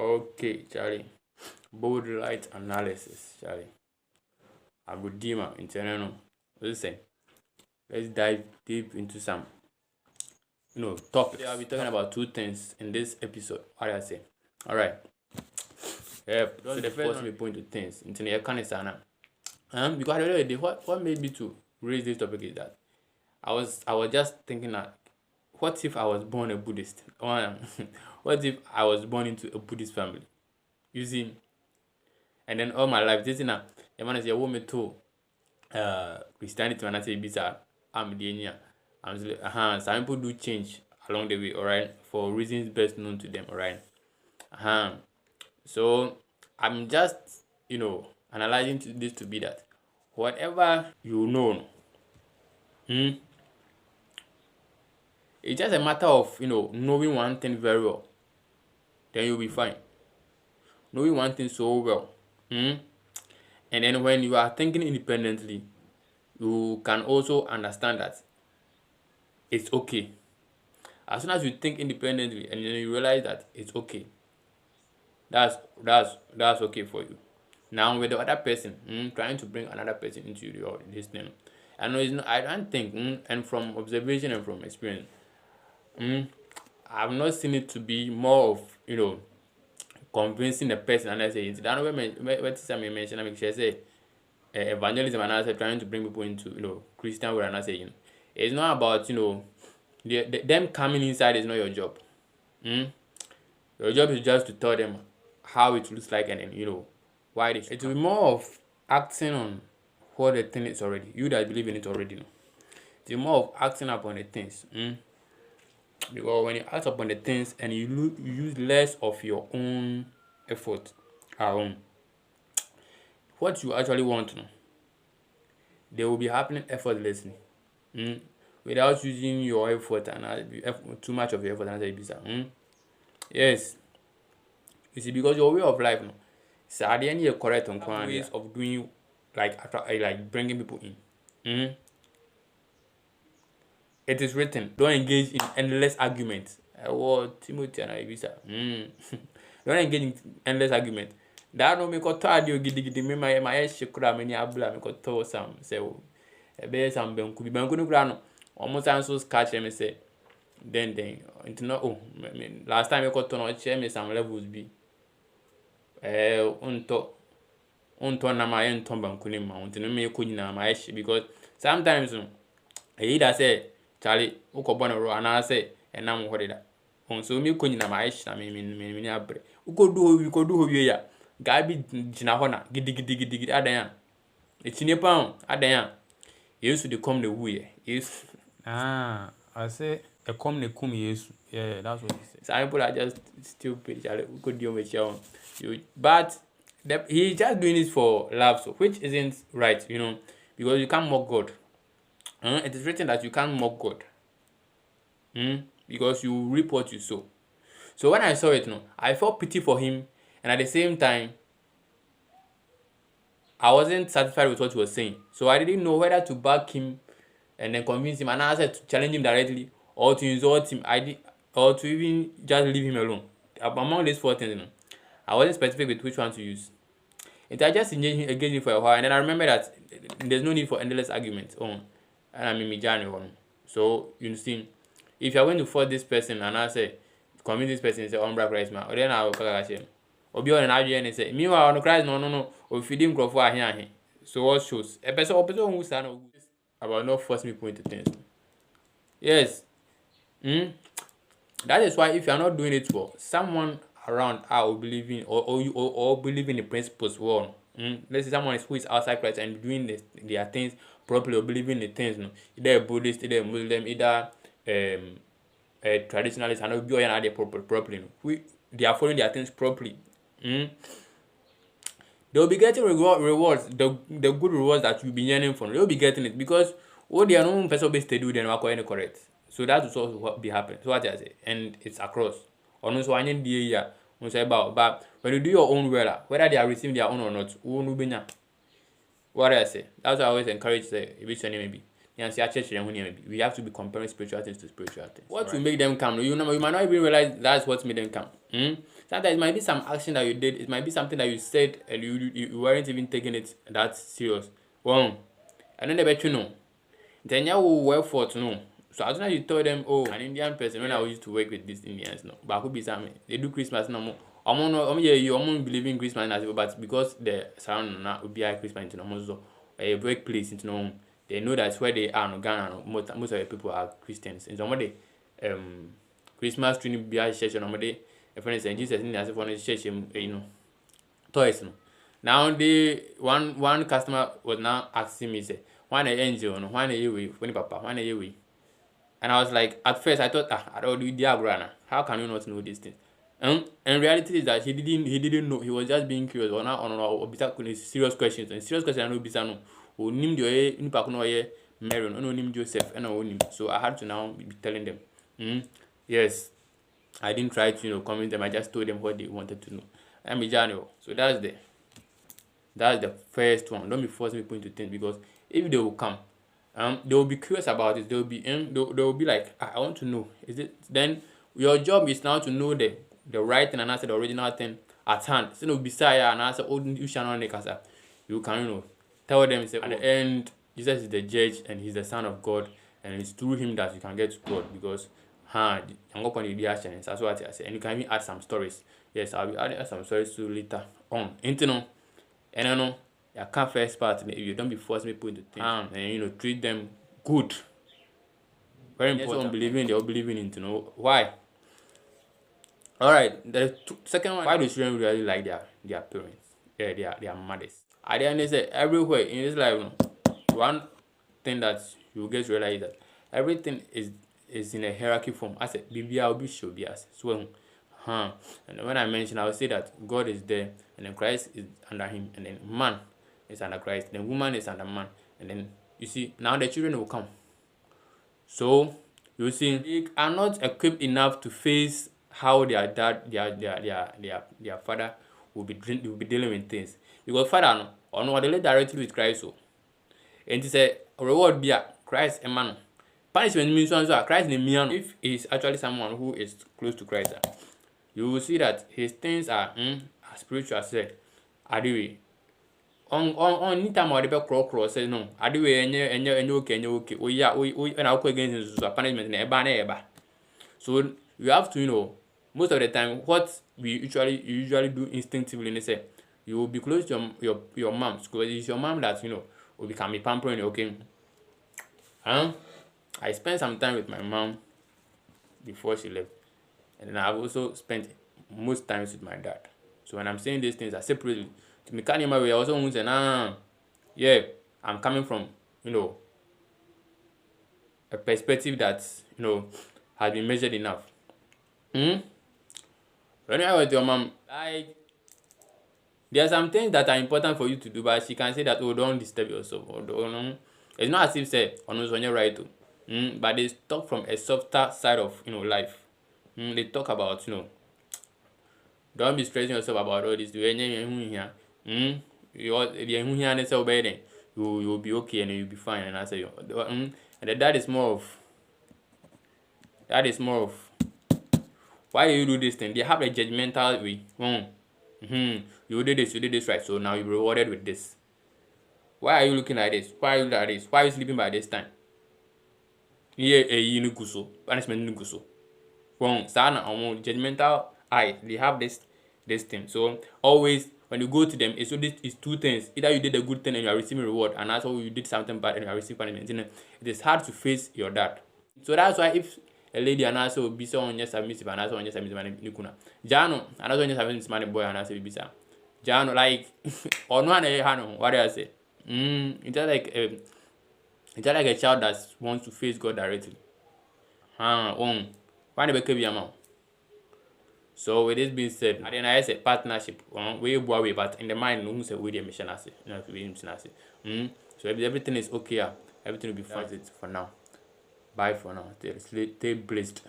Okay, Charlie. Bold light analysis, Charlie. I go deeper internal. Listen, let's dive deep into some, topics. I'll be talking about two things in this episode. What do I say? All right. Yep. So the first one we point to things into the kind because the other day, what made me to raise this topic is that I was just thinking that what if I was born a Buddhist? What if I was born into a Buddhist family? You see, and then all my life, this is now, the man is a woman too. Christianity, when I say bizarre, I'm the some people do change along the way, all right, for reasons best known to them, all right. So I'm just, analyzing this to be that whatever you know, it's just a matter of, knowing one thing very well, then you'll be fine. Knowing one thing so well, and then when you are thinking independently, you can also understand that it's okay. As soon as you think independently and then you realize that it's okay, that's okay for you. Now with the other person, trying to bring another person into your this thing, I know it's not, I don't think, and from observation and from experience, I've not seen it to be more of convincing the person. And I say it's that what some mention I make sure say evangelism and I say trying to bring people into Christian world and I say it's not about them coming inside is not your job. Your job is just to tell them how it looks like and then why it will be more of acting on what the thing is already. You that believe in it already know. It will be more of acting upon the things. Because when you act upon the things and you use less of your own effort what you actually want to know, they will be happening effortlessly. Without using your effort and too much of your effort and bizarre. Yes. You see, because your way of life, it's at the end you're correct on ways of doing like bringing people in. It is written, don't engage in endless arguments. Timothy and Ibisa. Don't engage in endless argument. That no make audio gidi me my shekura many abula me to some say be some benku no kura no almost answer catch me say then into no last time I got to no share me some levels be unto na my enton banku ni ma unto no me ko nyina my because sometimes either say Charlie uko na ro ana say enam ho de da so me ko nyina my na me abre uko do ho wie ya guy bi gina ho na gidi adan a etine pa adan a yesu de come the wu yes I say a come ne kum yesu. Yeah, that's what he said. Some people are just stupid, Charlie. Uko do me you but he's just doing it for love, so which isn't right, because you can't mock God. It is written that you can't mock God. Because you reap what you sow. So when I saw it, I felt pity for him, and at the same time, I wasn't satisfied with what he was saying. So I didn't know whether to back him and then convince him, and I said to challenge him directly, or to insult him, or to even just leave him alone. Among these four things, I wasn't specific with which one to use. I just engaged him for a while, and then I remember that there's no need for endless arguments. And I mean, so you see, if you're going to force this person and I say, convince this person, say, Umbra Christ, man, or then I will call him. Or be on an idea and say, meanwhile, on Christ, no, or if you didn't grow for here. So what shows? A person who stand about not forcing people into things. Yes. That is why if you are not doing it for someone around are believing or believing the principles well. Let's say someone who is outside Christ and doing their things properly or believing the things, either a Buddhist, either a Muslim, either a traditionalist, and be on properly. They are following their things properly. They will be getting rewards, the good rewards that you'll be yearning for. They will be getting it because what they are not person based to do, they're not correct. So that will also what be happening. So what I say, and it's across. Or no, so I need the year. But when you do your own well, whether they are receiving their own or not, what I say, that's why I always encourage if it's any maybe. We have to be comparing spiritual things to spiritual things. What will make them come? You might not even realize that's what made them come. Sometimes it might be some action that you did, it might be something that you said and you weren't even taking it that serious. Well, and then they bet you know. Then you will effort no. So as soon as you tell them, oh, an Indian person, when I used to work with these Indians, no, but could be some they do Christmas no more. Yeah, you believe in Christmas as well, but because the surround now would be a Christmas into no so a workplace into no, they know that's where they are no Ghana. No, most of the people are Christians. And somebody Christmas tree be a church and somebody a friend saying Jesus in as if one church toys no. Now the one customer was now asking me say, why an angel no, why you we when papa, why you we? And I was like, at first I thought, I don't do diagram. How can you not know these things? And reality is that he didn't know. He was just being curious. Or serious questions. And serious questions I know bisa no. O nim the nipa kuno ye Mary, no nim Joseph, and o nim. So I had to now be telling them. Yes, I didn't try to convince them. I just told them what they wanted to know. I'm a journal. So that's the first one. Don't be forcing people into things, because if they will come, they will be curious about it. They will be like, I want to know. Is it then your job is now to know the right thing and answer the original thing at hand. So no beside and answer oh you shall not make us up. You can tell them say, at the end Jesus is the judge and he's the son of God, and it's through him that you can get to God, because I'm going to be asking. That's what I say. And you can even add some stories. Yes, I'll be adding some stories to later on. And I know you can't first part if you don't be forcing people into things and treat them good. Very important. Believing they'll believe in it, why. Alright, the second one, why do children really like their parents? Yeah, their mothers. At the end they say everywhere in this life, one thing that you get to realize that everything is in a hierarchy form. I said BBI will be sure be as so. And when I mention, I will say that God is there, and then Christ is under him, and then man is under Christ, then woman is under man, and then you see now the children will come. So you see they are not equipped enough to face how their dad, their father will be dealing with things, because father no or no they directly with Christ so. And it's a reward be a Christ a man. Punishment means so Christ in me if he's actually someone who is close to Christ. You will see that his things are as spiritual said. Adiwe. On anytime or the cross says no. Adiwe okay. Oh yeah, and I'll go against his punishment in eba. So you have to most of the time what we usually do instinctively, they say you will be close to your mom, because it's your mom that will become a pampering, okay. I spent some time with my mom before she left. And then I've also spent most times with my dad. So when I'm saying these things, I separately to me carry my way. I also want to say, yeah, I'm coming from a perspective that has been measured enough. When I was with your mom, like there are some things that are important for you to do, but she can say that don't disturb yourself or don't. It's not as if say on your right to, but they talk from a softer side of life. They talk about don't be stressing yourself about all this. You'll be okay and you'll be fine. And I say, and that is more of why do you do this thing? They have a judgmental way. You did this right, so now you're rewarded with this. Why are you looking at this? Why are you looking at this? Why are you sleeping by this time? Punishment guso. Sana judgmental eye, they have this thing. So always when you go to them, it's two things. Either you did a good thing and you are receiving reward, and also you did something bad and you are receiving punishment. It is hard to face your dad. So that's why if a lady and also be so on just submissive and also on just submissive nikuna. Jano and also on just submissive boy and also be so. Jano like or no one what do I say? It's just like a child that wants to face God directly. Why the baby amount? So with this being said, at the end I say partnership. We worry, but in the mind, no say we the mission as so if everything is okay, everything will be fine for now. Bye for now. Stay blessed.